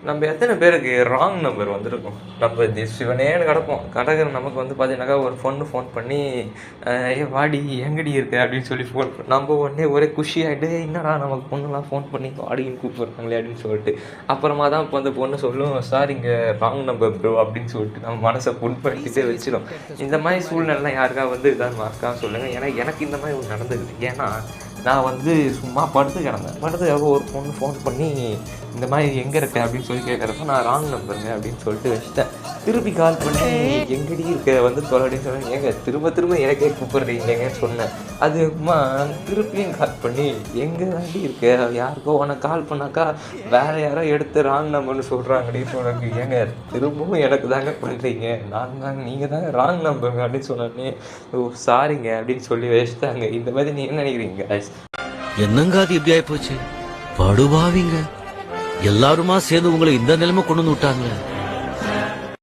நம்ம எத்தனை பேருக்கு ராங் நம்பர் வந்திருக்கும். நம்ம சிவனேன்னு கிடப்போம். கடைக்காரன் நமக்கு வந்து பார்த்தீங்கன்னாக்கா ஒரு பொண்ணு ஃபோன் பண்ணி ஏ வாடி எங்கடி இருக்க அப்படின்னு சொல்லி ஃபோன் பண்ணி நம்ம உடனே ஒரே குஷியாகிட்டு என்னடா நமக்கு பொண்ணுலாம் ஃபோன் பண்ணி வாடின்னு கூப்பிட்றாங்களே அப்படின்னு சொல்லிட்டு அப்புறமா தான் இப்போ அந்த பொண்ணு சொல்லும் சார் இங்கே ராங் நம்பர் ப்ரோ அப்படின்னு சொல்லிட்டு நம்ம மனசை புண்படுத்திட்டே வச்சிடும். இந்த மாதிரி சூழ்நிலைலாம் யாருக்கா வந்து இதான் மார்க்காக சொல்லுங்கள். ஏன்னா எனக்கு இந்த மாதிரி ஒன்று நடந்துக்குது. ஏன்னா நான் வந்து சும்மா படுத்து கிடந்தேன். ஒரு பொண்ணு ஃபோன் பண்ணி இந்த மாதிரி எங்கே இருக்க அப்படின்னு சொல்லி கேட்குறப்ப நான் ராங் நம்பருங்க அப்படின்னு சொல்லிட்டு வச்சுட்டேன். திருப்பி கால் பண்ணி எங்கடி இருக்க வந்து தொலை அப்படின்னு சொன்னேன். ஏங்க திரும்ப எனக்கே கூப்பிட்றீங்கன்னு சொன்னேன். அதுமா திருப்பியும் கால் பண்ணி எங்கே தாண்டி இருக்க, யாருக்கோ உனக்கு கால் பண்ணாக்கா வேறு யாரோ எடுத்து ராங் நம்பர்னு சொல்கிறாங்கன்னு சொன்னாங்க. ஏங்க திரும்பவும் எனக்கு தாங்க பண்ணுறீங்க, நீங்கள் தாங்க ராங் நம்பருங்க அப்படின்னு சொன்னோன்னே ஓ சாரிங்க அப்படின்னு சொல்லி வச்சுட்டாங்க. இந்த மாதிரி நீ என்ன நினைக்கிறீங்க? என்னங்க அது எப்படி ஆயிப்போச்சு? படுபாவிங்க எல்லாருமா சேர்ந்து உங்களை இந்த நிலைமை கொண்டு வந்து விட்டாங்க.